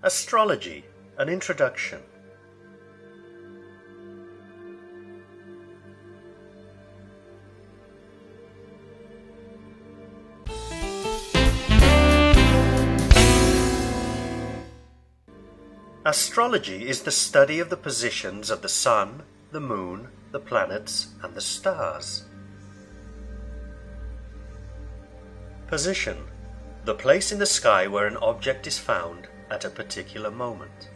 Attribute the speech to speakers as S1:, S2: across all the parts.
S1: Astrology, an introduction. Astrology is the study of the positions of the sun, the moon, the planets, and the stars. Position: the place in the sky where an object is found at a particular moment.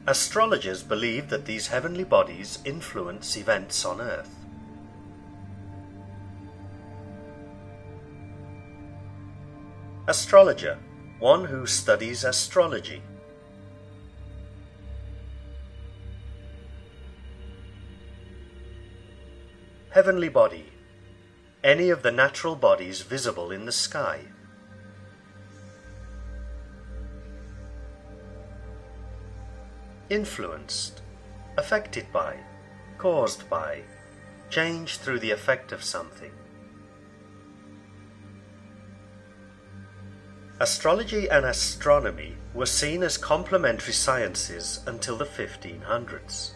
S1: Astrologers believe that these heavenly bodies influence events on Earth. Astrologer, one who studies astrology. Heavenly body, any of the natural bodies visible in the sky. Influenced, affected by, caused by, changed through the effect of something. Astrology and astronomy were seen as complementary sciences until the 1500s.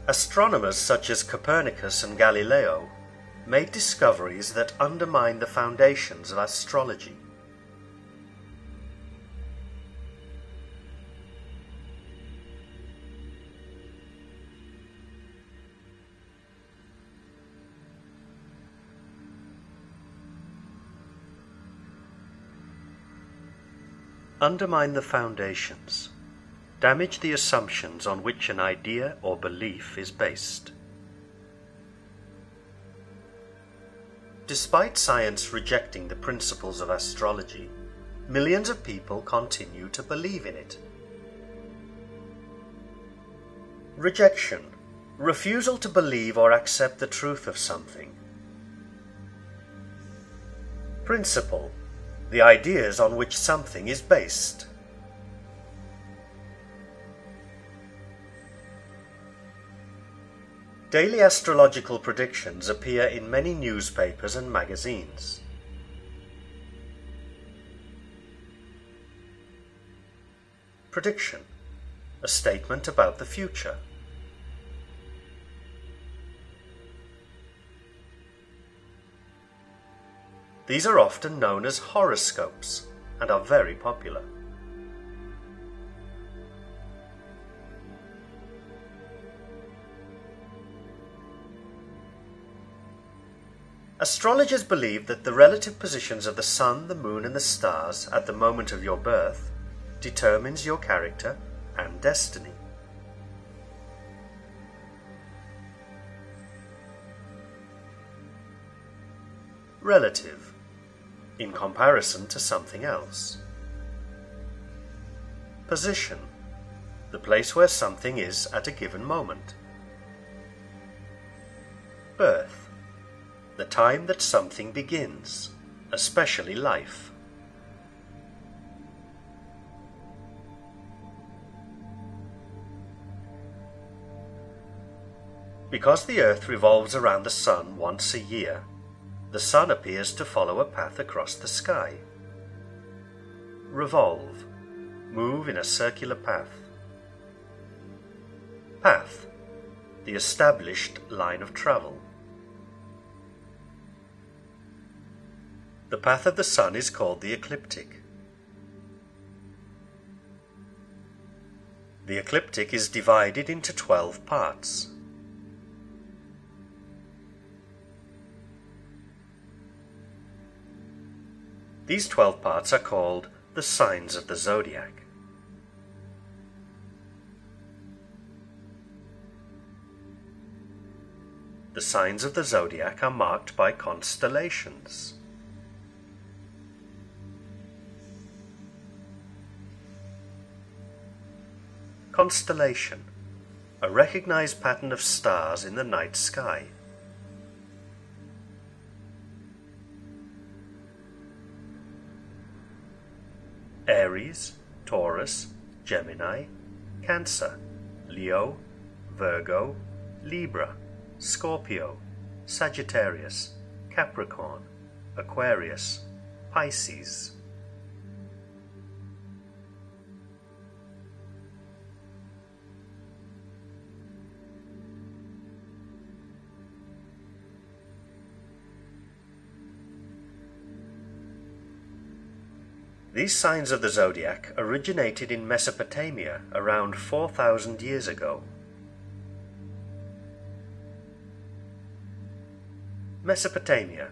S1: Astronomers such as Copernicus and Galileo made discoveries that undermined the foundations of astrology. Undermine the foundations. Damage the assumptions on which an idea or belief is based. Despite science rejecting the principles of astrology, millions of people continue to believe in it. Rejection. Refusal to believe or accept the truth of something. Principle. The ideas on which something is based. Daily astrological predictions appear in many newspapers and magazines. Prediction: a statement about the future. These are often known as horoscopes and are very popular. Astrologers believe that the relative positions of the sun, the moon, and the stars at the moment of your birth determines your character and destiny. Relative: in comparison to something else. Position: the place where something is at a given moment. Birth: the time that something begins, especially life. Because the Earth revolves around the Sun once a year, the Sun appears to follow a path across the sky. Revolve: move in a circular path. Path: the established line of travel. The path of the Sun is called the ecliptic. The ecliptic is divided into 12 parts. These 12 parts are called the signs of the Zodiac. The signs of the Zodiac are marked by constellations. Constellation: a recognized pattern of stars in the night sky. Area Aries, Taurus, Gemini, Cancer, Leo, Virgo, Libra, Scorpio, Sagittarius, Capricorn, Aquarius, Pisces. These signs of the zodiac originated in Mesopotamia around 4,000 years ago. Mesopotamia,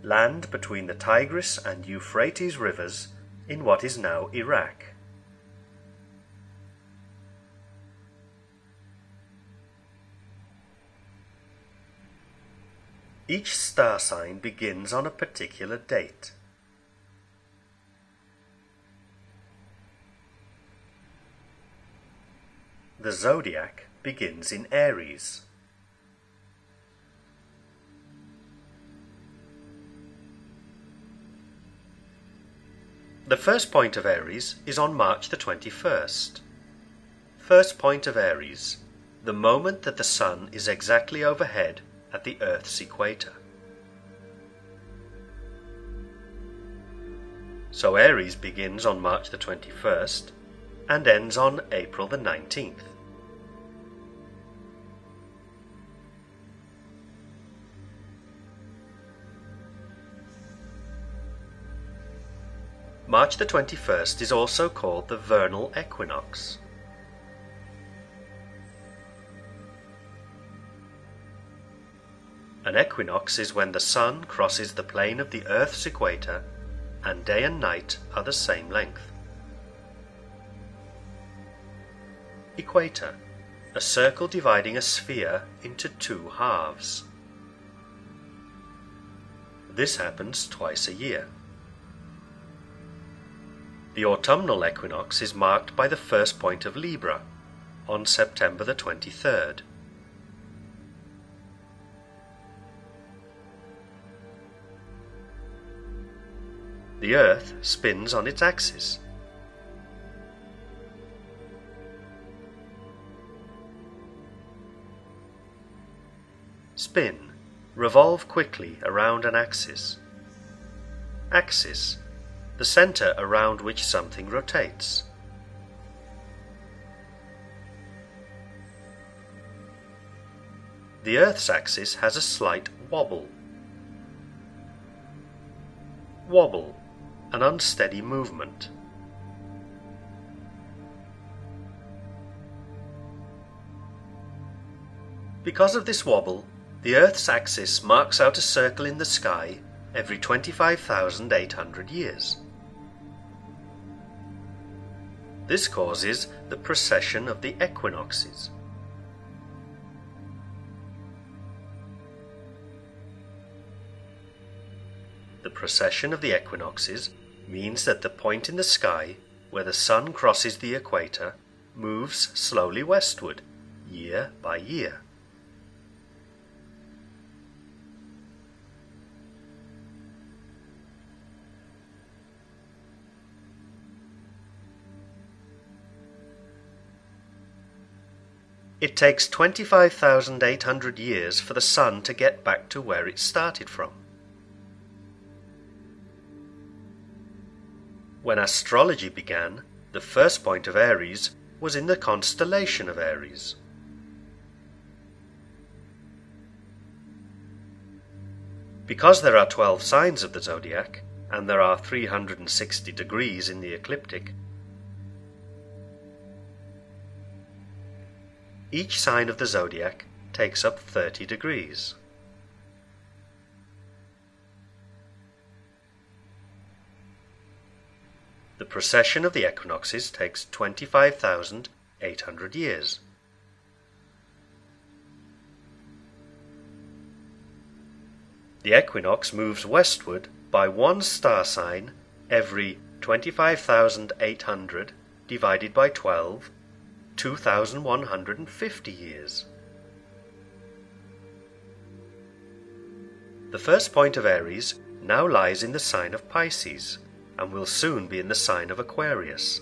S1: land between the Tigris and Euphrates rivers in what is now Iraq. Each star sign begins on a particular date. The zodiac begins in Aries. The first point of Aries is on March the 21st. First point of Aries, the moment that the Sun is exactly overhead at the Earth's equator. So Aries begins on March the 21st and ends on April the 19th. March the 21st is also called the vernal equinox. An equinox is when the Sun crosses the plane of the Earth's equator and day and night are the same length. Equator, a circle dividing a sphere into two halves. This happens twice a year. The autumnal equinox is marked by the first point of Libra on September the 23rd. The Earth spins on its axis. Spin, revolve quickly around an axis. Axis, the center around which something rotates. The Earth's axis has a slight wobble. Wobble, an unsteady movement. Because of this wobble, the Earth's axis marks out a circle in the sky every 25,800 years. This causes the precession of the equinoxes. The precession of the equinoxes means that the point in the sky where the Sun crosses the equator moves slowly westward, year by year. It takes 25,800 years for the Sun to get back to where it started from. When astrology began, the first point of Aries was in the constellation of Aries. Because there are 12 signs of the zodiac, and there are 360 degrees in the ecliptic, each sign of the zodiac takes up 30 degrees. The precession of the equinoxes takes 25,800 years. The equinox moves westward by one star sign every 25,800 divided by 12, 2,150 years. The first point of Aries now lies in the sign of Pisces, and will soon be in the sign of Aquarius.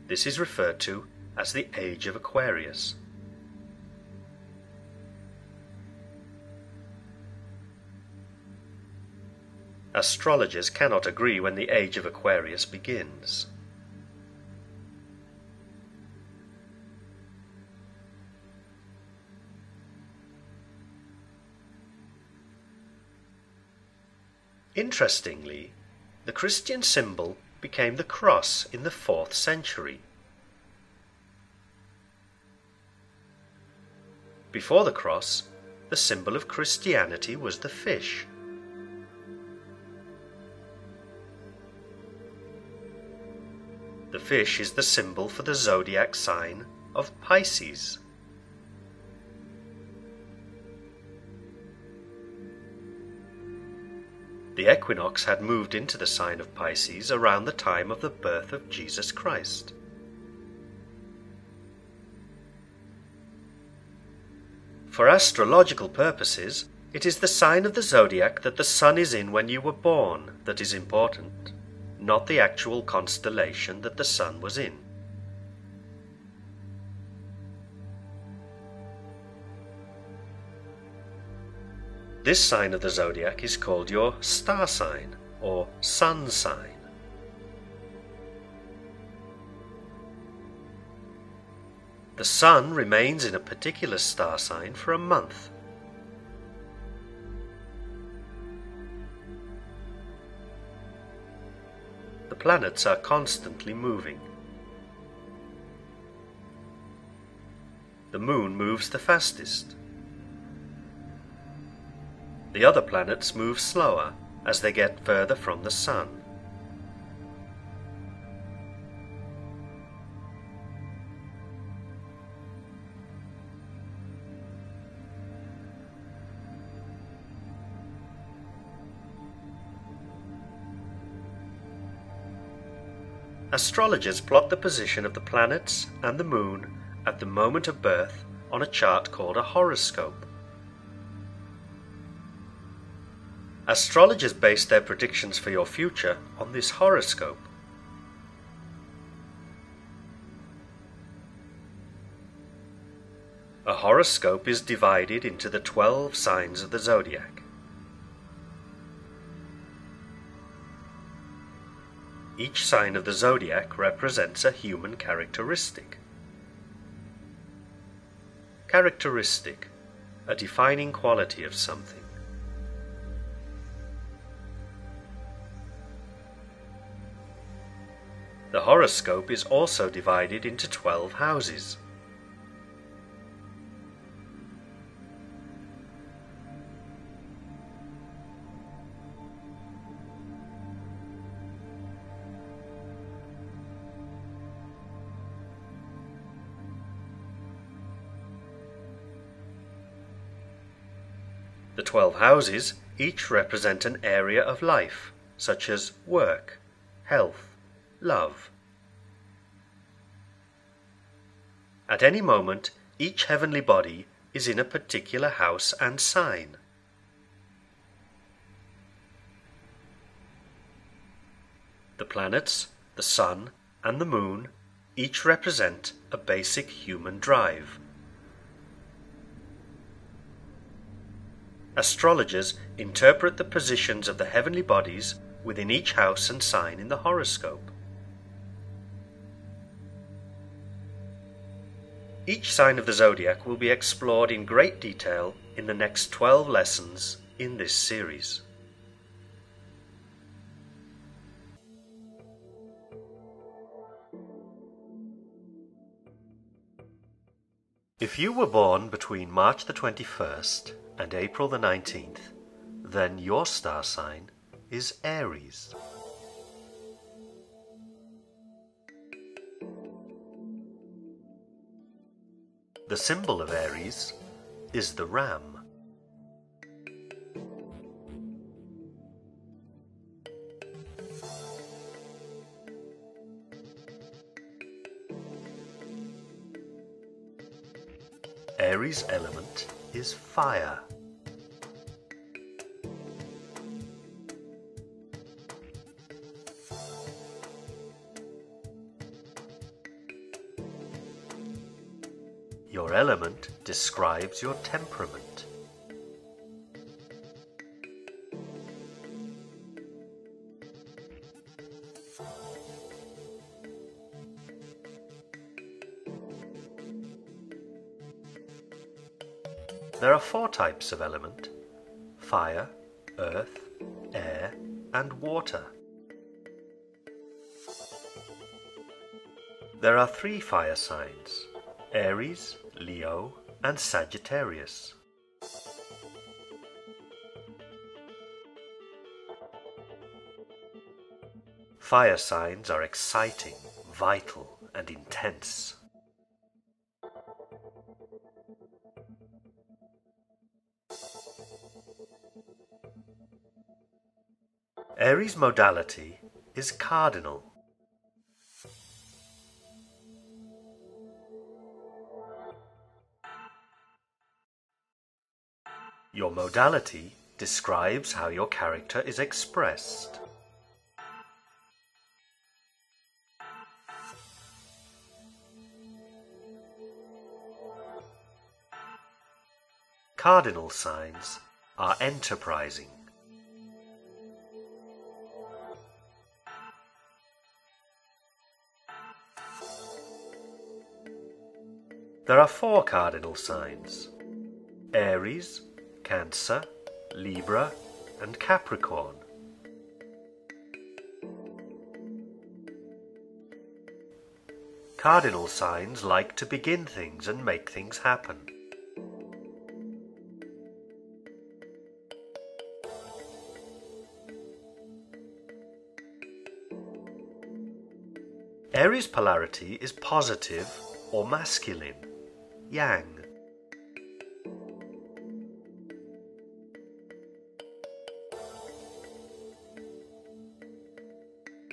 S1: This is referred to as the Age of Aquarius. Astrologers cannot agree when the Age of Aquarius begins. Interestingly, the Christian symbol became the cross in the 4th century. Before the cross, the symbol of Christianity was the fish. The fish is the symbol for the zodiac sign of Pisces. The equinox had moved into the sign of Pisces around the time of the birth of Jesus Christ. For astrological purposes, it is the sign of the zodiac that the sun is in when you were born that is important, not the actual constellation that the sun was in. This sign of the zodiac is called your star sign or sun sign. The sun remains in a particular star sign for a month. The planets are constantly moving. The moon moves the fastest. The other planets move slower as they get further from the sun. Astrologers plot the position of the planets and the moon at the moment of birth on a chart called a horoscope. Astrologers base their predictions for your future on this horoscope. A horoscope is divided into the 12 signs of the zodiac. Each sign of the zodiac represents a human characteristic. Characteristic, a defining quality of something. The horoscope is also divided into 12 houses. The 12 houses each represent an area of life, such as work, health, love. At any moment, each heavenly body is in a particular house and sign. The planets, the sun, and the moon each represent a basic human drive. Astrologers interpret the positions of the heavenly bodies within each house and sign in the horoscope. Each sign of the zodiac will be explored in great detail in the next 12 lessons in this series. If you were born between March the 21st and April the 19th, then your star sign is Aries. The symbol of Aries is the ram. Aries' element is fire. Your element describes your temperament. There are 4 types of element: fire, earth, air, and water. There are 3 fire signs: Aries, Leo, and Sagittarius. Fire signs are exciting, vital, and intense. Aries' modality is cardinal. Your modality describes how your character is expressed. Cardinal signs are enterprising. There are 4 cardinal signs: Aries, Cancer, Libra, and Capricorn. Cardinal signs like to begin things and make things happen. Aries' polarity is positive or masculine, yang.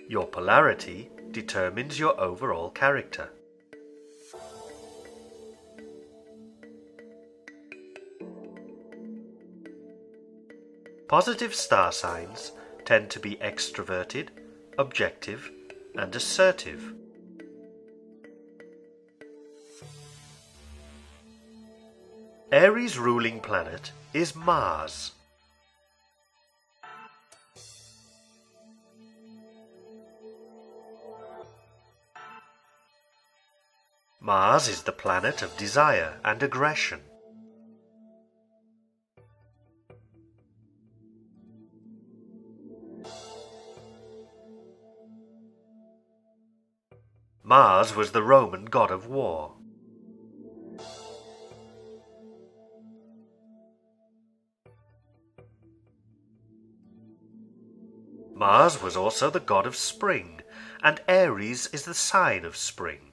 S1: Your polarity determines your overall character. Positive star signs tend to be extroverted, objective, and assertive. Aries' ruling planet is Mars. Mars is the planet of desire and aggression. Mars was the Roman god of war. Mars was also the god of spring, and Aries is the sign of spring.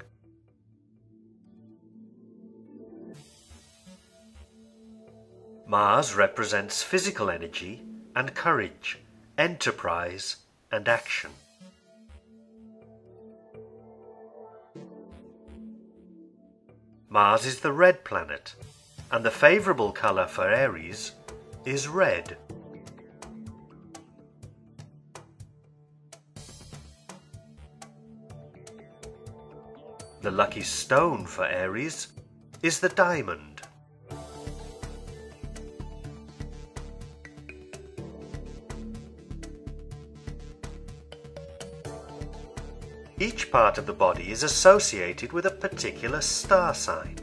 S1: Mars represents physical energy and courage, enterprise and action. Mars is the red planet, and the favorable color for Aries is red. The lucky stone for Aries is the diamond. Each part of the body is associated with a particular star sign.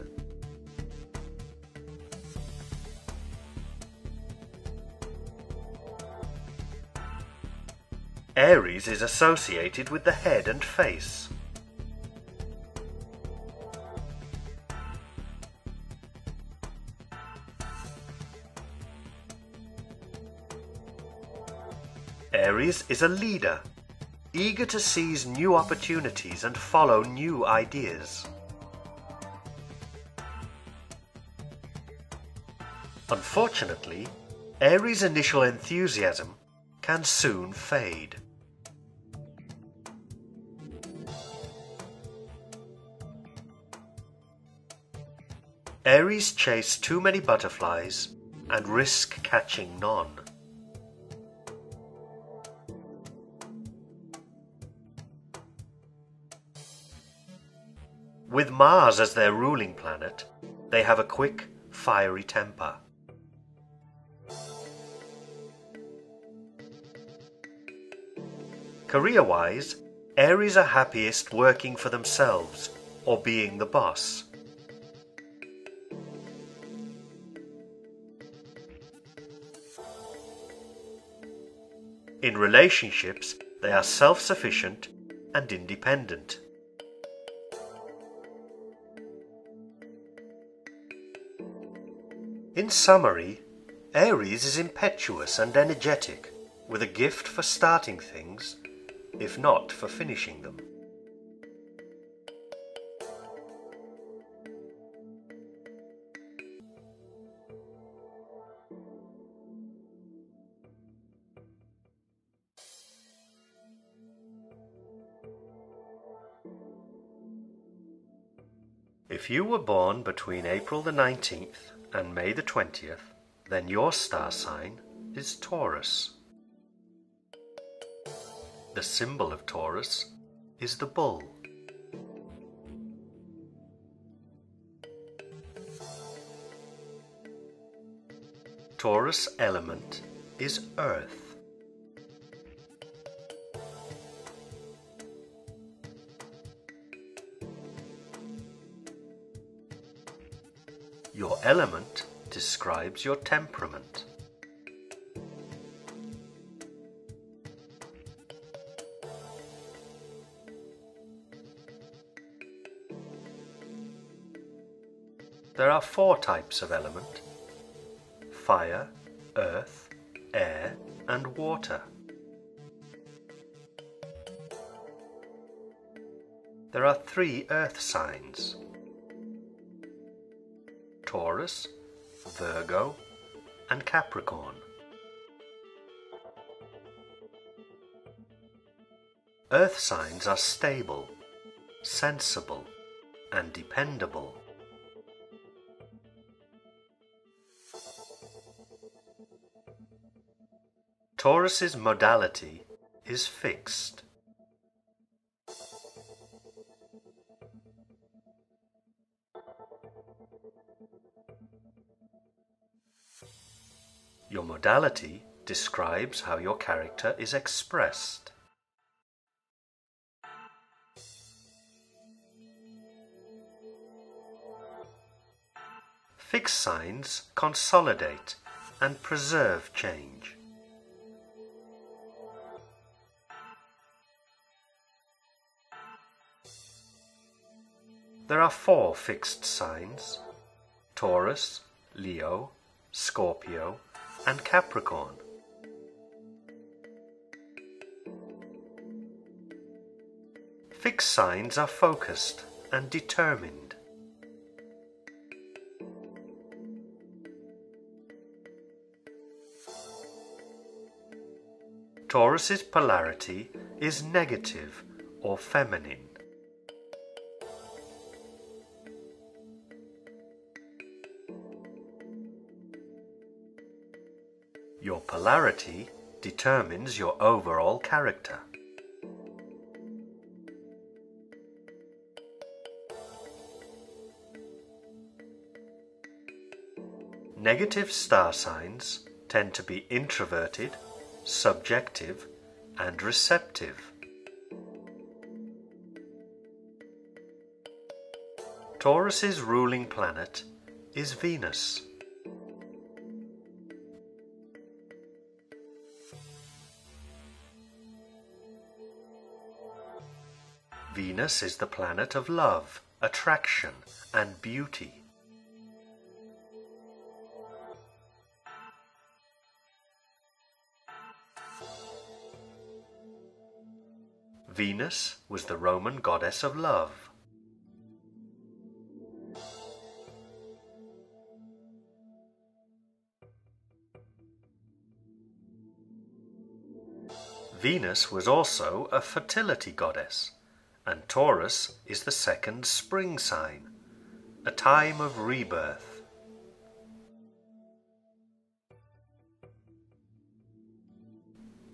S1: Aries is associated with the head and face. Aries is a leader, eager to seize new opportunities and follow new ideas. Unfortunately, Aries' initial enthusiasm can soon fade. Aries chase too many butterflies and risk catching none. With Mars as their ruling planet, They have a quick, fiery temper. Career-wise, Aries are happiest working for themselves or being the boss. In relationships, they are self-sufficient and independent. In summary, Aries is impetuous and energetic, with a gift for starting things, if not for finishing them. If you were born between April the 19th and May the 20th, then your star sign is Taurus. The symbol of Taurus is the bull. Taurus element is earth. Your element describes your temperament. There are 4 types of element: fire, earth, air, and water. There are 3 earth signs: Taurus, Virgo, and Capricorn. Earth signs are stable, sensible, and dependable. Taurus's modality is fixed. Your modality describes how your character is expressed. Fixed signs consolidate and preserve change. There are 4 fixed signs: Taurus, Leo, Scorpio, and Capricorn. Fixed signs are focused and determined. Taurus's polarity is negative or feminine. Your polarity determines your overall character. Negative star signs tend to be introverted, subjective, and receptive. Taurus's ruling planet is Venus. Venus is the planet of love, attraction, and beauty. Venus was the Roman goddess of love. Venus was also a fertility goddess, and Taurus is the second spring sign, a time of rebirth.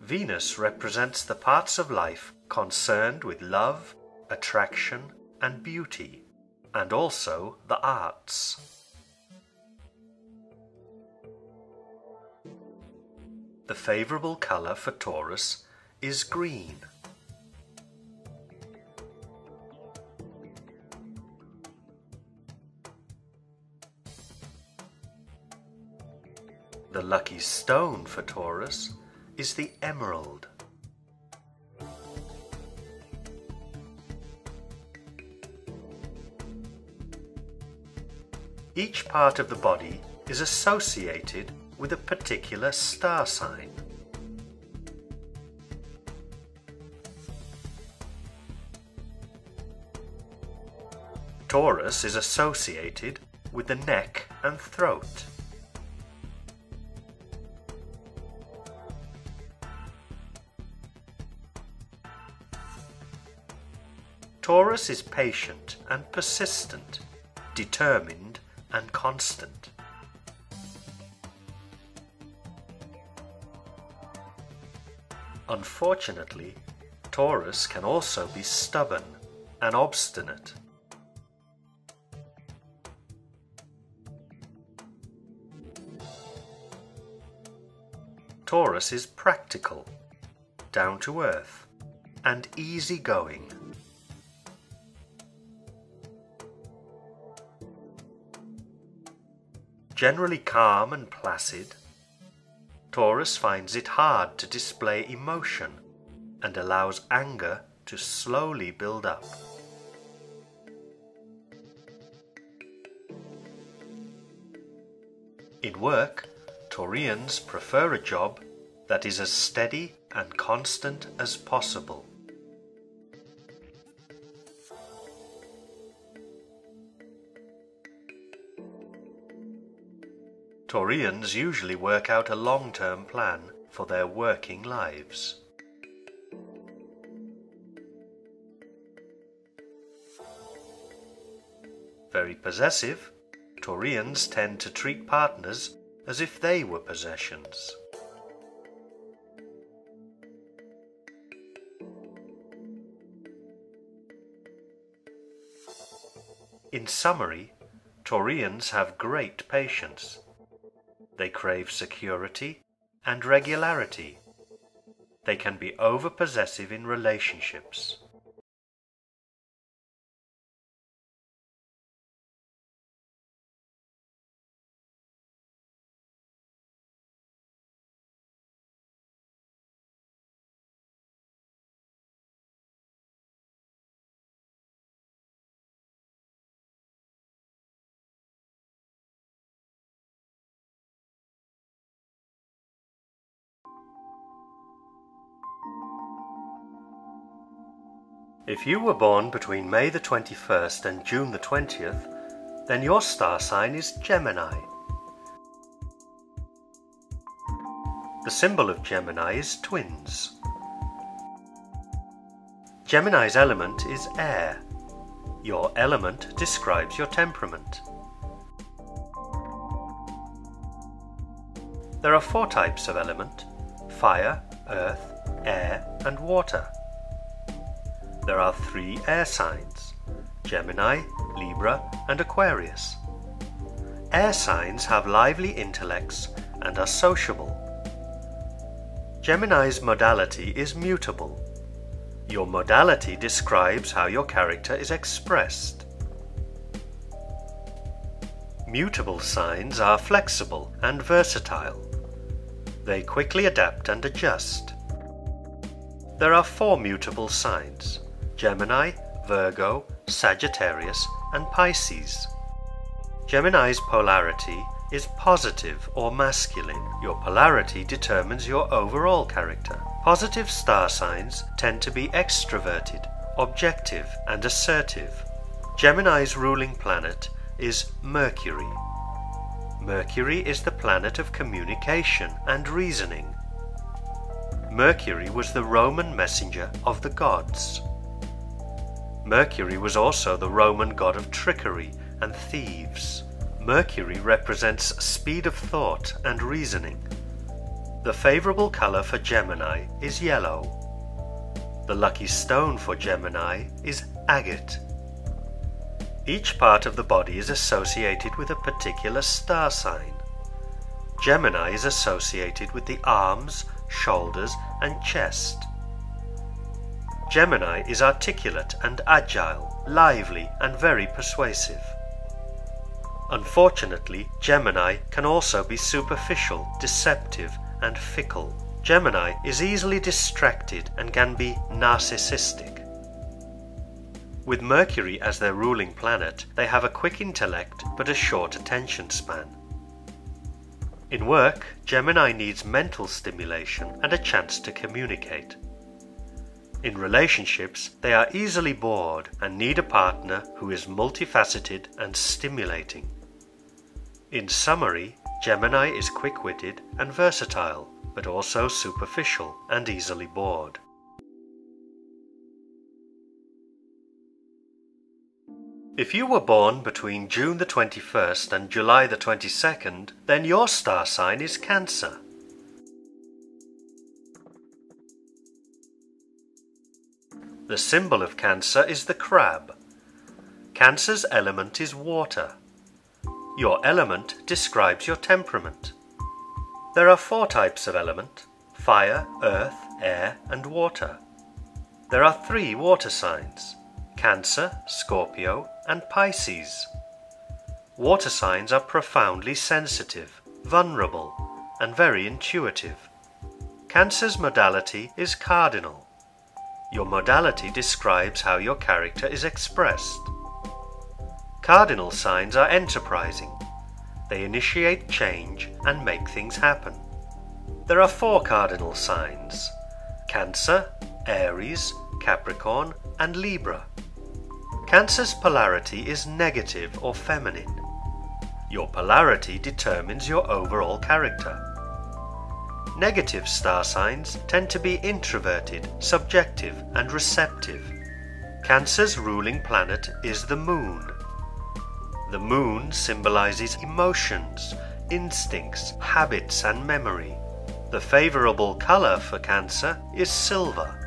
S1: Venus represents the parts of life concerned with love, attraction, and beauty, and also the arts. The favorable color for Taurus is green. The lucky stone for Taurus is the emerald. Each part of the body is associated with a particular star sign. Taurus is associated with the neck and throat. Taurus is patient and persistent, determined and constant. Unfortunately, Taurus can also be stubborn and obstinate. Taurus is practical, down to earth, and easygoing. Generally calm and placid, Taurus finds it hard to display emotion and allows anger to slowly build up. In work, Taurians prefer a job that is as steady and constant as possible. Taurians usually work out a long-term plan for their working lives. Very possessive, Taurians tend to treat partners as if they were possessions. In summary, Taurians have great patience. They crave security and regularity. They can be over-possessive in relationships. If you were born between May the 21st and June the 20th, then your star sign is Gemini. The symbol of Gemini is twins. Gemini's element is air. Your element describes your temperament. There are 4 types of element: fire, earth, air, and water. There are 3 air signs: Gemini, Libra, and Aquarius. Air signs have lively intellects and are sociable. Gemini's modality is mutable. Your modality describes how your character is expressed. Mutable signs are flexible and versatile. They quickly adapt and adjust. There are 4 mutable signs: Gemini, Virgo, Sagittarius, and Pisces. Gemini's polarity is positive or masculine. Your polarity determines your overall character. Positive star signs tend to be extroverted, objective, and assertive. Gemini's ruling planet is Mercury. Mercury is the planet of communication and reasoning. Mercury was the Roman messenger of the gods. Mercury was also the Roman god of trickery and thieves. Mercury represents speed of thought and reasoning. The favorable color for Gemini is yellow. The lucky stone for Gemini is agate. Each part of the body is associated with a particular star sign. Gemini is associated with the arms, shoulders, and chest. Gemini is articulate and agile, lively and very persuasive. Unfortunately, Gemini can also be superficial, deceptive, and fickle. Gemini is easily distracted and can be narcissistic. With Mercury as their ruling planet, they have a quick intellect but a short attention span. In work, Gemini needs mental stimulation and a chance to communicate. In relationships, they are easily bored and need a partner who is multifaceted and stimulating. In summary, Gemini is quick-witted and versatile, but also superficial and easily bored. If you were born between June the 21st and July the 22nd, then your star sign is Cancer. The symbol of Cancer is the crab. Cancer's element is water. Your element describes your temperament. There are 4 types of element: fire, earth, air, and water. There are 3 water signs: Cancer, Scorpio, and Pisces. Water signs are profoundly sensitive, vulnerable, and very intuitive. Cancer's modality is cardinal. Your modality describes how your character is expressed. Cardinal signs are enterprising. They initiate change and make things happen. There are 4 cardinal signs: Cancer, Aries, Capricorn, and Libra. Cancer's polarity is negative or feminine. Your polarity determines your overall character. Negative star signs tend to be introverted, subjective, and receptive. Cancer's ruling planet is the Moon. The Moon symbolizes emotions, instincts, habits, and memory. The favorable color for Cancer is silver.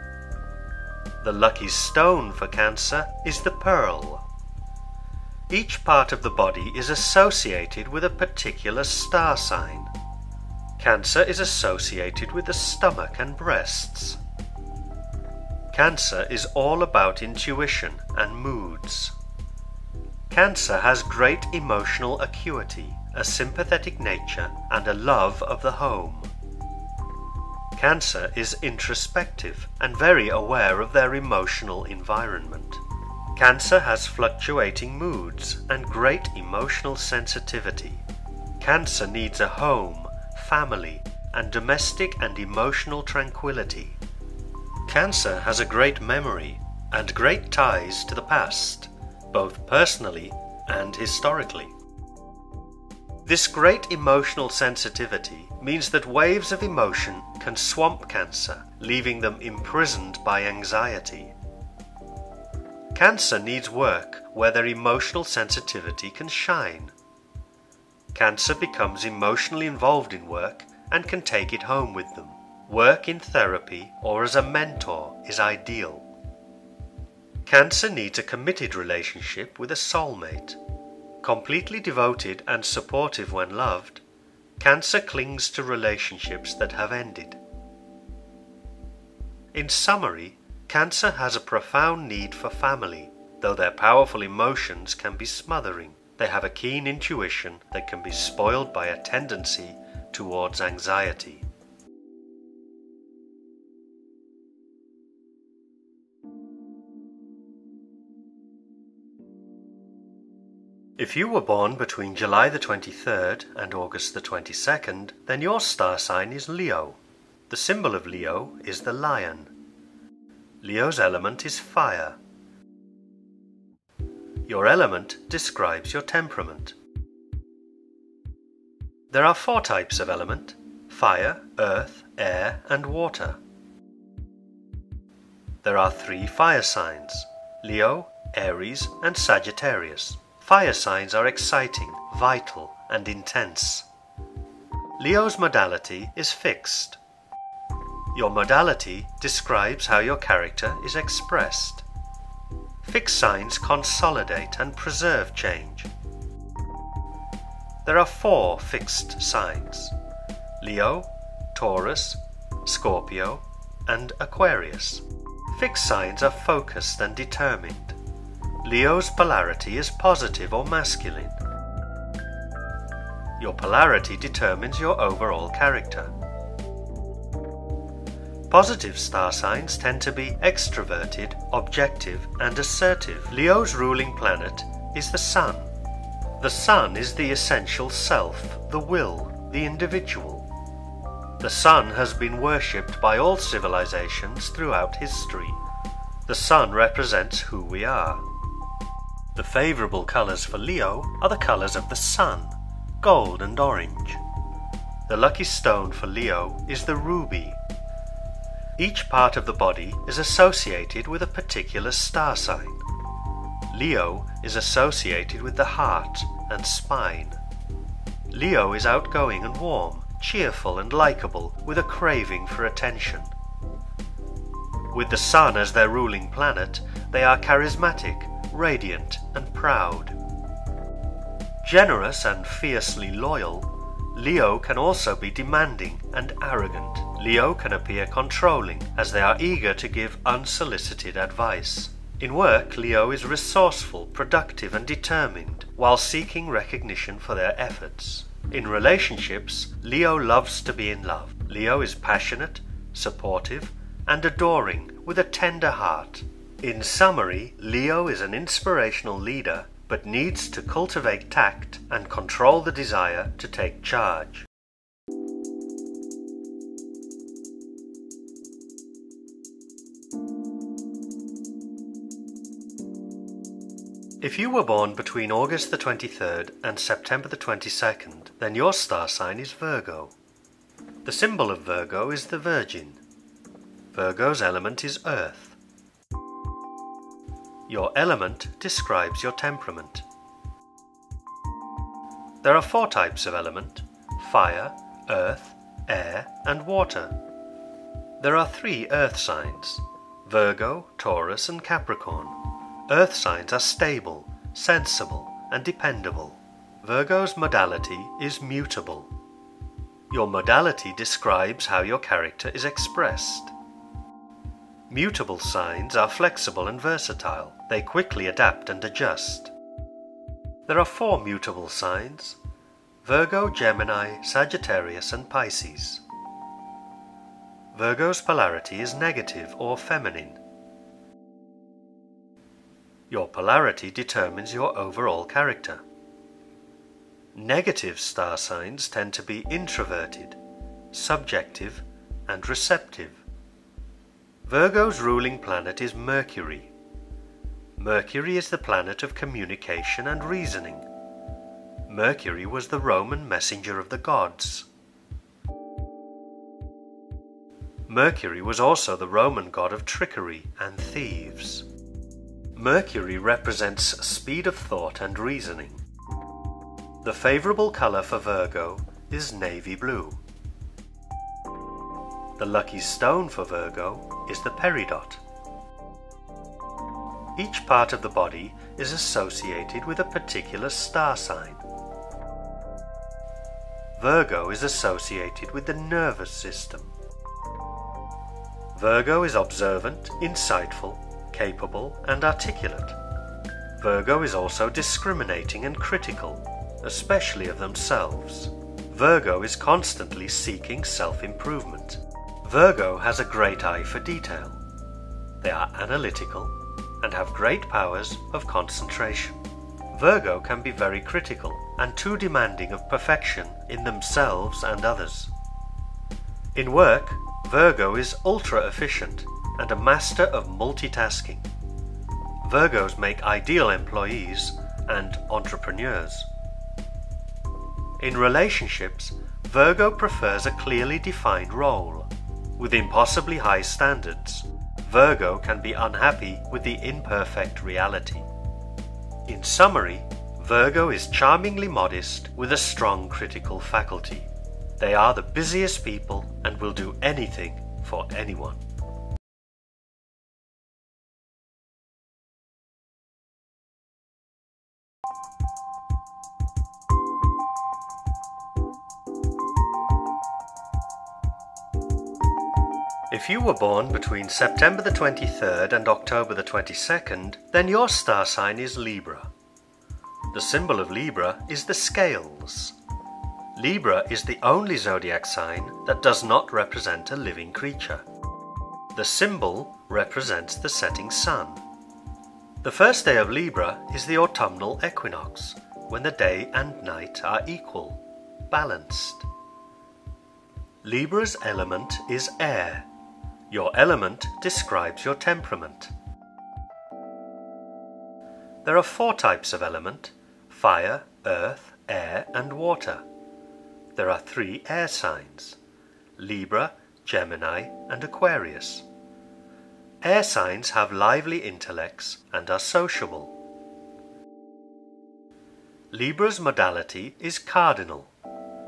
S1: The lucky stone for Cancer is the pearl. Each part of the body is associated with a particular star sign. Cancer is associated with the stomach and breasts. Cancer is all about intuition and moods. Cancer has great emotional acuity, a sympathetic nature, and a love of the home. Cancer is introspective and very aware of their emotional environment. Cancer has fluctuating moods and great emotional sensitivity. Cancer needs a home, family, and domestic and emotional tranquility. Cancer has a great memory and great ties to the past, both personally and historically. This great emotional sensitivity means that waves of emotion can swamp Cancer, leaving them imprisoned by anxiety. Cancer needs work where their emotional sensitivity can shine. Cancer becomes emotionally involved in work and can take it home with them. Work in therapy or as a mentor is ideal. Cancer needs a committed relationship with a soulmate. Completely devoted and supportive when loved, Cancer clings to relationships that have ended. In summary, Cancer has a profound need for family, though their powerful emotions can be smothering. They have a keen intuition that can be spoiled by a tendency towards anxiety. If you were born between July the 23rd and August the 22nd, then your star sign is Leo. The symbol of Leo is the lion. Leo's element is fire. Your element describes your temperament. There are 4 types of element: fire, earth, air, and water. There are 3 fire signs: Leo, Aries, and Sagittarius. Fire signs are exciting, vital, and intense. Leo's modality is fixed. Your modality describes how your character is expressed. Fixed signs consolidate and preserve change. There are 4 fixed signs: Leo, Taurus, Scorpio, and Aquarius. Fixed signs are focused and determined. Leo's polarity is positive or masculine. Your polarity determines your overall character. Positive star signs tend to be extroverted, objective, and assertive. Leo's ruling planet is the Sun. The Sun is the essential self, the will, the individual. The Sun has been worshipped by all civilizations throughout history. The Sun represents who we are. The favorable colors for Leo are the colors of the Sun, gold and orange. The lucky stone for Leo is the ruby. Each part of the body is associated with a particular star sign. Leo is associated with the heart and spine. Leo is outgoing and warm, cheerful and likable, with a craving for attention. With the Sun as their ruling planet, they are charismatic, radiant, and proud. Generous and fiercely loyal, Leo can also be demanding and arrogant. Leo can appear controlling, as they are eager to give unsolicited advice. In work, Leo is resourceful, productive, and determined, while seeking recognition for their efforts. In relationships, Leo loves to be in love. Leo is passionate, supportive, and adoring, with a tender heart. In summary, Leo is an inspirational leader, but needs to cultivate tact and control the desire to take charge. If you were born between August the 23rd and September the 22nd, then your star sign is Virgo. The symbol of Virgo is the Virgin. Virgo's element is earth. Your element describes your temperament. There are 4 types of element: fire, earth, air, and water. There are 3 earth signs: Virgo, Taurus, and Capricorn. Earth signs are stable, sensible, and dependable. Virgo's modality is mutable. Your modality describes how your character is expressed. Mutable signs are flexible and versatile. They quickly adapt and adjust. There are 4 mutable signs: Virgo, Gemini, Sagittarius, and Pisces. Virgo's polarity is negative or feminine. Your polarity determines your overall character. Negative star signs tend to be introverted, subjective, and receptive. Virgo's ruling planet is Mercury. Mercury is the planet of communication and reasoning. Mercury was the Roman messenger of the gods. Mercury was also the Roman god of trickery and thieves. Mercury represents speed of thought and reasoning. The favorable color for Virgo is navy blue. The lucky stone for Virgo is the peridot. Each part of the body is associated with a particular star sign. Virgo is associated with the nervous system. Virgo is observant, insightful, capable, and articulate. Virgo is also discriminating and critical, especially of themselves. Virgo is constantly seeking self-improvement. Virgo has a great eye for detail. They are analytical and have great powers of concentration. Virgo can be very critical and too demanding of perfection in themselves and others. In work, Virgo is ultra-efficient and a master of multitasking. Virgos make ideal employees and entrepreneurs. In relationships, Virgo prefers a clearly defined role. With impossibly high standards, Virgo can be unhappy with the imperfect reality. In summary, Virgo is charmingly modest with a strong critical faculty. They are the busiest people and will do anything for anyone. If you were born between September the 23rd and October the 22nd, then your star sign is Libra. The symbol of Libra is the scales. Libra is the only zodiac sign that does not represent a living creature. The symbol represents the setting sun. The first day of Libra is the autumnal equinox, when the day and night are equal, balanced. Libra's element is air. Your element describes your temperament. There are 4 types of element: fire, earth, air, and water. There are 3 air signs: Libra, Gemini, and Aquarius. Air signs have lively intellects and are sociable. Libra's modality is cardinal.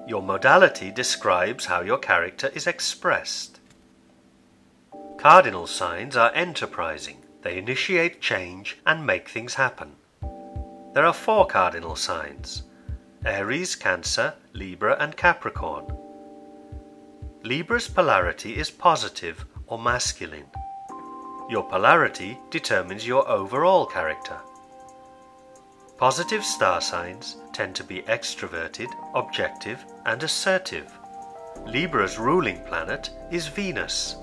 S1: Your modality describes how your character is expressed. Cardinal signs are enterprising. They initiate change and make things happen. There are 4 cardinal signs: Aries, Cancer, Libra, and Capricorn. Libra's polarity is positive or masculine. Your polarity determines your overall character. Positive star signs tend to be extroverted, objective, and assertive. Libra's ruling planet is Venus.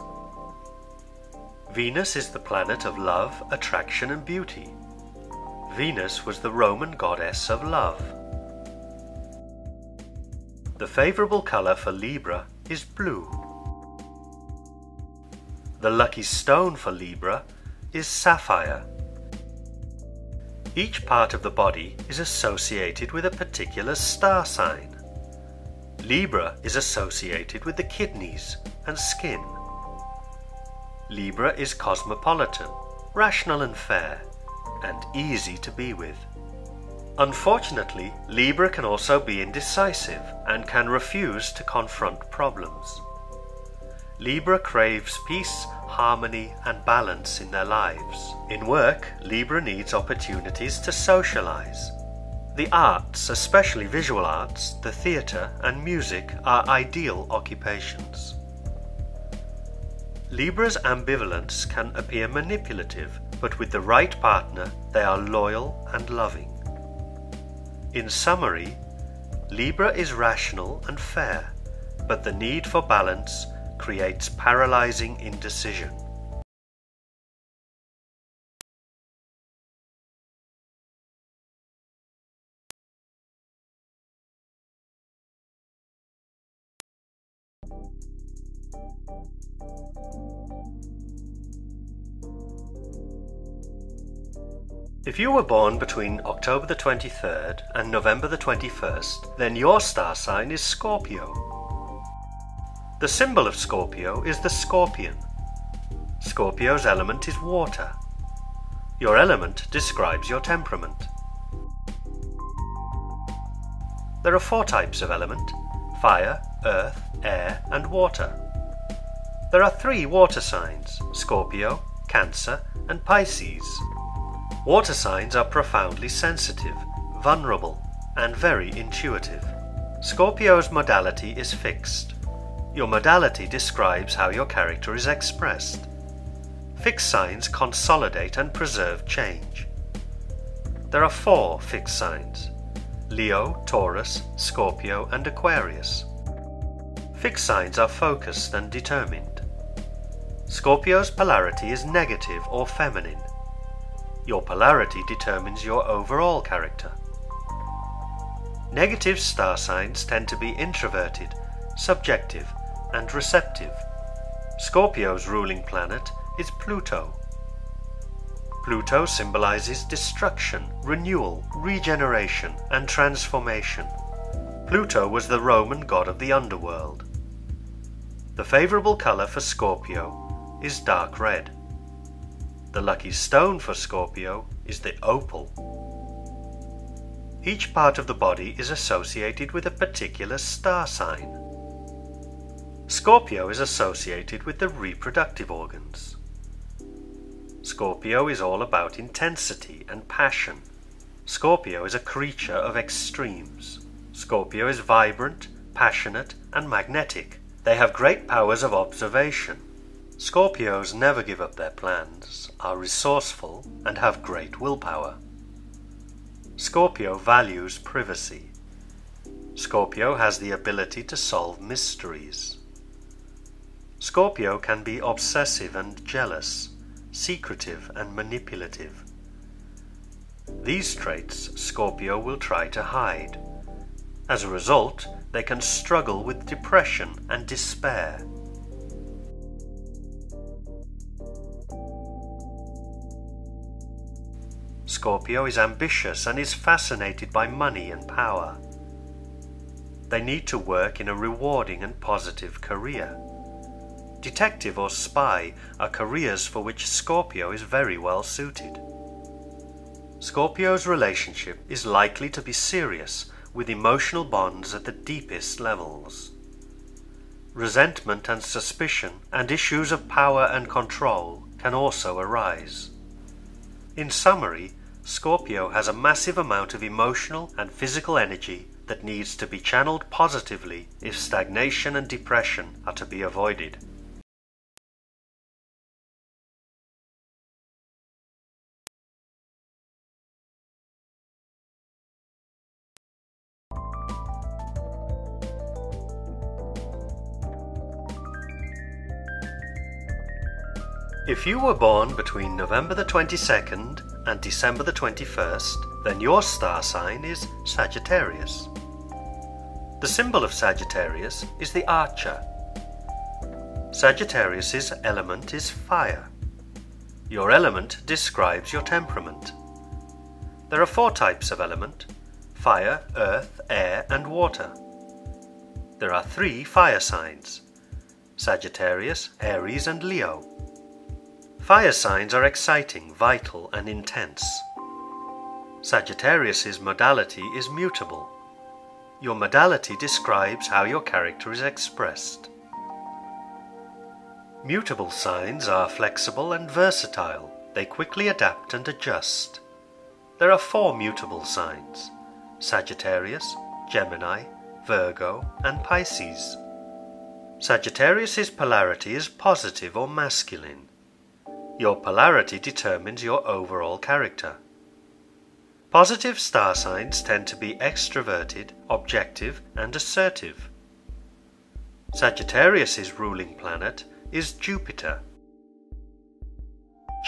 S1: Venus is the planet of love, attraction, and beauty. Venus was the Roman goddess of love. The favorable color for Libra is blue. The lucky stone for Libra is sapphire. Each part of the body is associated with a particular star sign. Libra is associated with the kidneys and skin. Libra is cosmopolitan, rational and fair, and easy to be with. Unfortunately, Libra can also be indecisive and can refuse to confront problems. Libra craves peace, harmony, and balance in their lives. In work, Libra needs opportunities to socialize. The arts, especially visual arts, the theatre, and music are ideal occupations. Libra's ambivalence can appear manipulative, but with the right partner, they are loyal and loving. In summary, Libra is rational and fair, but the need for balance creates paralyzing indecision. If you were born between October the 23rd and November the 21st, then your star sign is Scorpio. The symbol of Scorpio is the scorpion. Scorpio's element is water. Your element describes your temperament. There are 4 types of element: fire, earth, air, and water. There are 3 water signs: Scorpio, Cancer, and Pisces. Water signs are profoundly sensitive, vulnerable, and very intuitive. Scorpio's modality is fixed. Your modality describes how your character is expressed. Fixed signs consolidate and preserve change. There are 4 fixed signs: Leo, Taurus, Scorpio, and Aquarius. Fixed signs are focused and determined. Scorpio's polarity is negative or feminine. Your polarity determines your overall character. Negative star signs tend to be introverted, subjective, and receptive. Scorpio's ruling planet is Pluto. Pluto symbolizes destruction, renewal, regeneration, and transformation. Pluto was the Roman god of the underworld. The favorable color for Scorpio is dark red. The lucky stone for Scorpio is the opal. Each part of the body is associated with a particular star sign. Scorpio is associated with the reproductive organs. Scorpio is all about intensity and passion. Scorpio is a creature of extremes. Scorpio is vibrant, passionate, and magnetic. They have great powers of observation. Scorpios never give up their plans, are resourceful, and have great willpower. Scorpio values privacy. Scorpio has the ability to solve mysteries. Scorpio can be obsessive and jealous, secretive and manipulative. These traits Scorpio will try to hide. As a result, they can struggle with depression and despair. Scorpio is ambitious and is fascinated by money and power. They need to work in a rewarding and positive career. Detective or spy are careers for which Scorpio is very well suited. Scorpio's relationship is likely to be serious, with emotional bonds at the deepest levels. Resentment and suspicion and issues of power and control can also arise. In summary, Scorpio has a massive amount of emotional and physical energy that needs to be channeled positively if stagnation and depression are to be avoided. If you were born between November the 22nd and December the 21st, then your star sign is Sagittarius. The symbol of Sagittarius is the archer. Sagittarius's element is fire. Your element describes your temperament. There are 4 types of element: fire, earth, air, and water. There are 3 fire signs: Sagittarius, Aries, and Leo. Fire signs are exciting, vital, and intense. Sagittarius's modality is mutable. Your modality describes how your character is expressed. Mutable signs are flexible and versatile. They quickly adapt and adjust. There are 4 mutable signs: Sagittarius, Gemini, Virgo, and Pisces. Sagittarius's polarity is positive or masculine. Your polarity determines your overall character. Positive star signs tend to be extroverted, objective, and assertive. Sagittarius's ruling planet is Jupiter.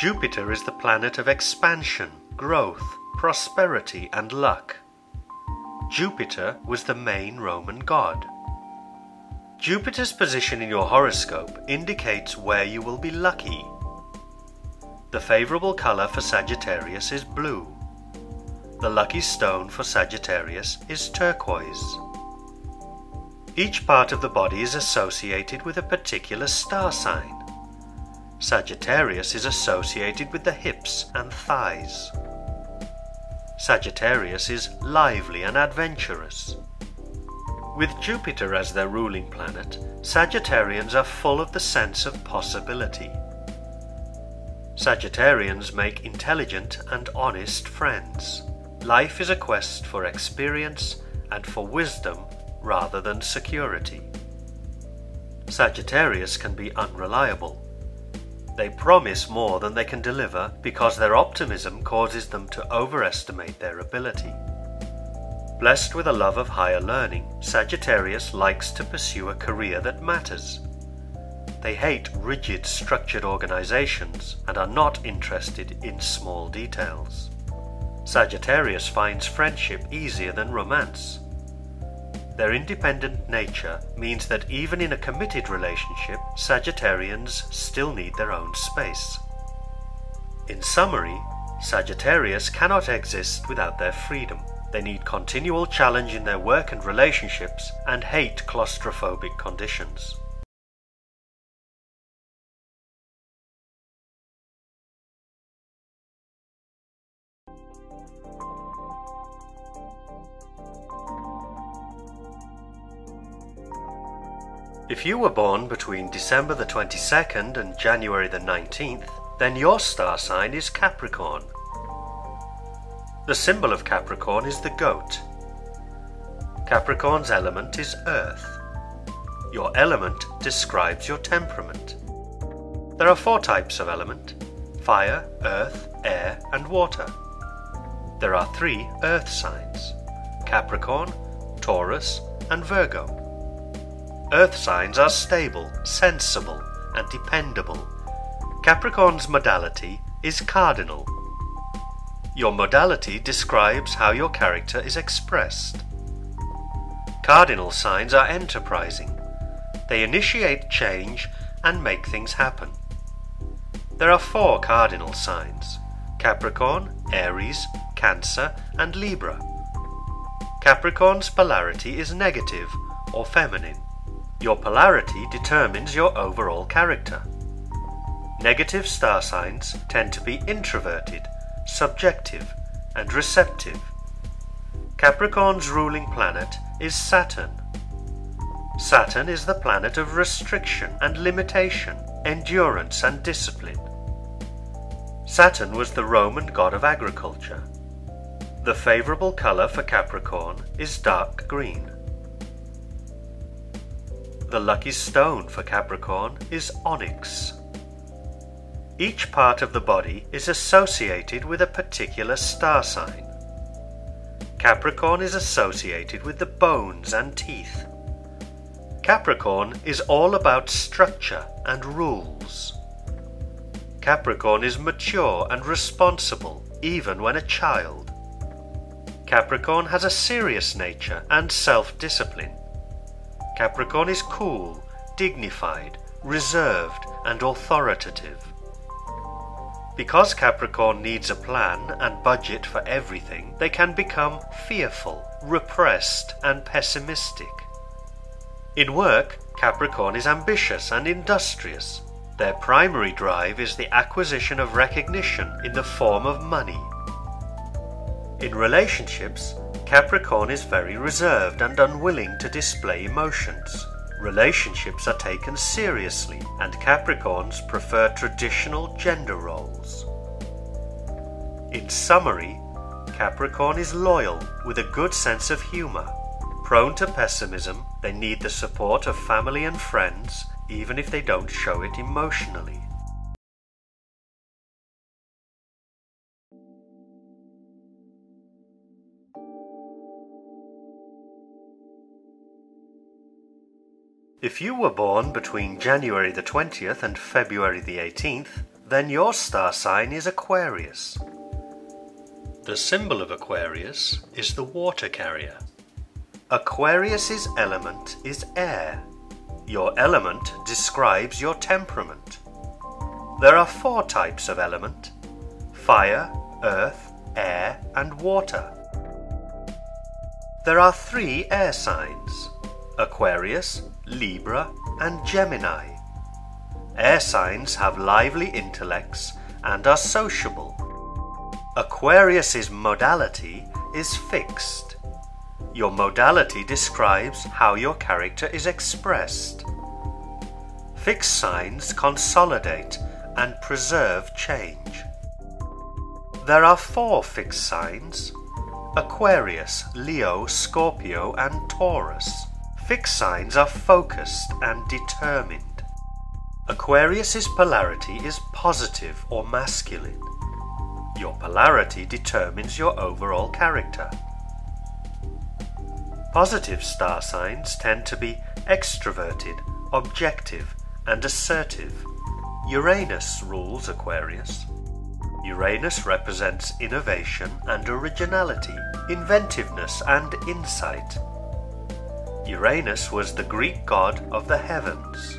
S1: Jupiter is the planet of expansion, growth, prosperity, and luck. Jupiter was the main Roman god. Jupiter's position in your horoscope indicates where you will be lucky. The favorable color for Sagittarius is blue. The lucky stone for Sagittarius is turquoise. Each part of the body is associated with a particular star sign. Sagittarius is associated with the hips and thighs. Sagittarius is lively and adventurous. With Jupiter as their ruling planet, Sagittarians are full of the sense of possibility. Sagittarians make intelligent and honest friends. Life is a quest for experience and for wisdom rather than security. Sagittarius can be unreliable. They promise more than they can deliver because their optimism causes them to overestimate their ability. Blessed with a love of higher learning, Sagittarius likes to pursue a career that matters. They hate rigid, structured organizations and are not interested in small details. Sagittarius finds friendship easier than romance. Their independent nature means that even in a committed relationship, Sagittarians still need their own space. In summary, Sagittarius cannot exist without their freedom. They need continual challenge in their work and relationships and hate claustrophobic conditions. If you were born between December the 22nd and January the 19th, then your star sign is Capricorn. The symbol of Capricorn is the goat. Capricorn's element is earth. Your element describes your temperament. There are 4 types of element: fire, earth, air, and water. There are 3 earth signs: Capricorn, Taurus, and Virgo. Earth signs are stable, sensible, and dependable. Capricorn's modality is cardinal. Your modality describes how your character is expressed. Cardinal signs are enterprising. They initiate change and make things happen. There are 4 cardinal signs: Capricorn, Aries, Cancer, and Libra. Capricorn's polarity is negative or feminine. Your polarity determines your overall character. Negative star signs tend to be introverted, subjective, and receptive. Capricorn's ruling planet is Saturn. Saturn is the planet of restriction and limitation, endurance and discipline. Saturn was the Roman god of agriculture. The favorable color for Capricorn is dark green. The lucky stone for Capricorn is onyx. Each part of the body is associated with a particular star sign. Capricorn is associated with the bones and teeth. Capricorn is all about structure and rules. Capricorn is mature and responsible, even when a child. Capricorn has a serious nature and self-discipline. Capricorn is cool, dignified, reserved, and authoritative. Because Capricorn needs a plan and budget for everything, they can become fearful, repressed, and pessimistic. In work, Capricorn is ambitious and industrious. Their primary drive is the acquisition of recognition in the form of money. In relationships, Capricorn is very reserved and unwilling to display emotions. Relationships are taken seriously, and Capricorns prefer traditional gender roles. In summary, Capricorn is loyal with a good sense of humor. Prone to pessimism, they need the support of family and friends, even if they don't show it emotionally. If you were born between January the 20th and February the 18th, then your star sign is Aquarius. The symbol of Aquarius is the water carrier. Aquarius's element is air. Your element describes your temperament. There are 4 types of element: fire, earth, air, and water. There are 3 air signs: Aquarius, Libra, and Gemini. Air signs have lively intellects and are sociable. Aquarius's modality is fixed. Your modality describes how your character is expressed. Fixed signs consolidate and preserve change. There are 4 fixed signs: Aquarius, Leo, Scorpio, and Taurus. Fixed signs are focused and determined. Aquarius's polarity is positive or masculine. Your polarity determines your overall character. Positive star signs tend to be extroverted, objective, and assertive. Uranus rules Aquarius. Uranus represents innovation and originality, inventiveness and insight. Uranus was the Greek god of the heavens.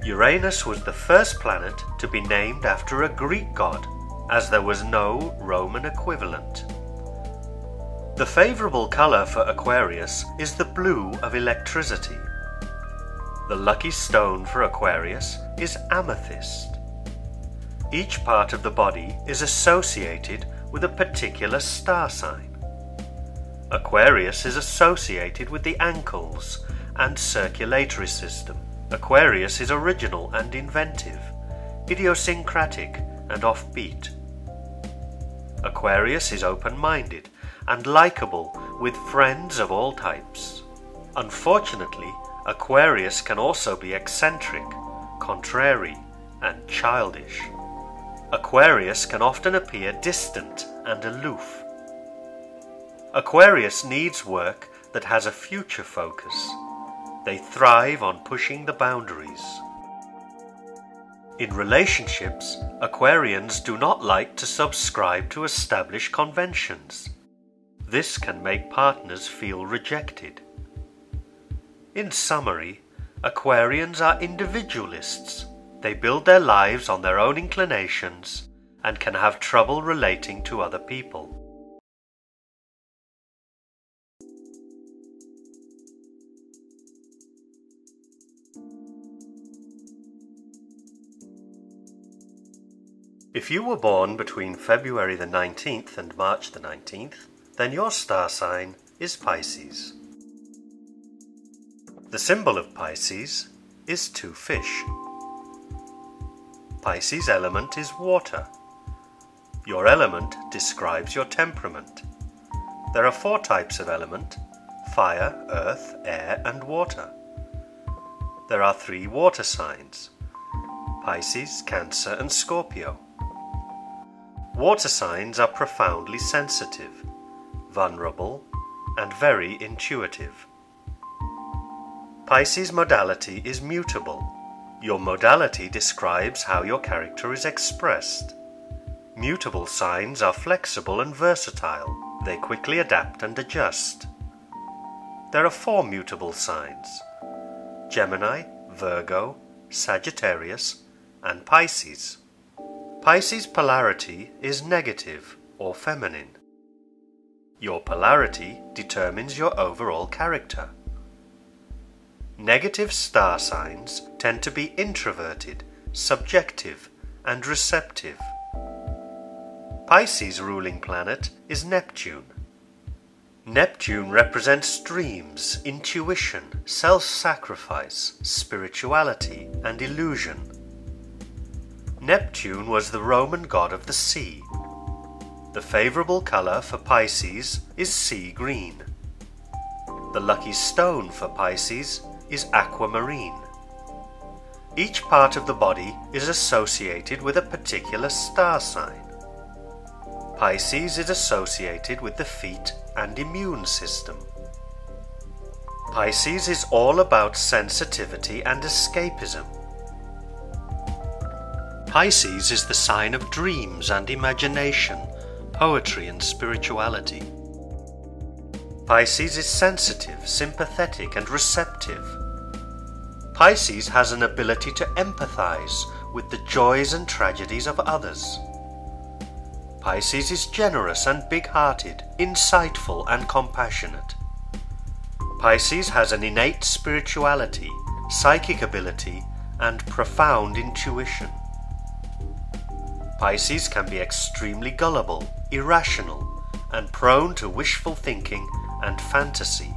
S1: Uranus was the first planet to be named after a Greek god, as there was no Roman equivalent. The favorable color for Aquarius is the blue of electricity. The lucky stone for Aquarius is amethyst. Each part of the body is associated with a particular star sign. Aquarius is associated with the ankles and circulatory system. Aquarius is original and inventive, idiosyncratic and offbeat. Aquarius is open-minded and likable with friends of all types. Unfortunately, Aquarius can also be eccentric, contrary, and childish. Aquarius can often appear distant and aloof. Aquarius needs work that has a future focus. They thrive on pushing the boundaries. In relationships, Aquarians do not like to subscribe to established conventions. This can make partners feel rejected. In summary, Aquarians are individualists. They build their lives on their own inclinations and can have trouble relating to other people. If you were born between February the 19th and March the 19th, then your star sign is Pisces. The symbol of Pisces is two fish. Pisces' element is water. Your element describes your temperament. There are 4 types of element: fire, earth, air, and water. There are 3 water signs: Pisces, Cancer, and Scorpio. Water signs are profoundly sensitive, vulnerable, and very intuitive. Pisces' modality is mutable. Your modality describes how your character is expressed. Mutable signs are flexible and versatile. They quickly adapt and adjust. There are 4 mutable signs: Gemini, Virgo, Sagittarius, and Pisces. Pisces' polarity is negative or feminine. Your polarity determines your overall character. Negative star signs tend to be introverted, subjective, and receptive. Pisces' ruling planet is Neptune. Neptune represents dreams, intuition, self-sacrifice, spirituality, and illusion. Neptune was the Roman god of the sea. The favorable color for Pisces is sea green. The lucky stone for Pisces is aquamarine. Each part of the body is associated with a particular star sign. Pisces is associated with the feet and immune system. Pisces is all about sensitivity and escapism. Pisces is the sign of dreams and imagination, poetry and spirituality. Pisces is sensitive, sympathetic, and receptive. Pisces has an ability to empathize with the joys and tragedies of others. Pisces is generous and big-hearted, insightful and compassionate. Pisces has an innate spirituality, psychic ability, and profound intuition. Pisces can be extremely gullible, irrational, and prone to wishful thinking and fantasy.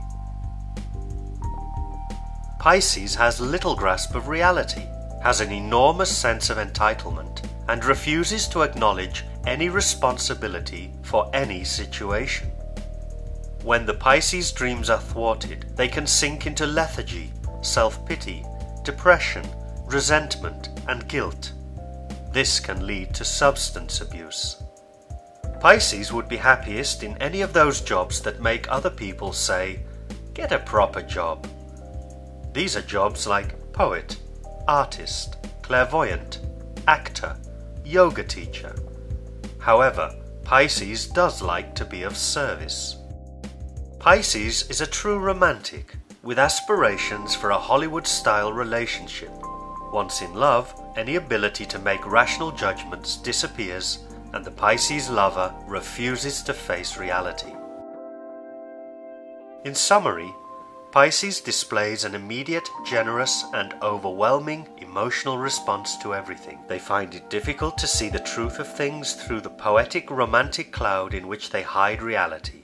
S1: Pisces has little grasp of reality, has an enormous sense of entitlement, and refuses to acknowledge any responsibility for any situation. When the Pisces dreams are thwarted, they can sink into lethargy, self-pity, depression, resentment, and guilt. This can lead to substance abuse. Pisces would be happiest in any of those jobs that make other people say, "Get a proper job." These are jobs like poet, artist, clairvoyant, actor, yoga teacher. However, Pisces does like to be of service. Pisces is a true romantic, with aspirations for a Hollywood-style relationship. Once in love, any ability to make rational judgments disappears, and the Pisces lover refuses to face reality. In summary, Pisces displays an immediate, generous, and overwhelming emotional response to everything. They find it difficult to see the truth of things through the poetic, romantic cloud in which they hide reality.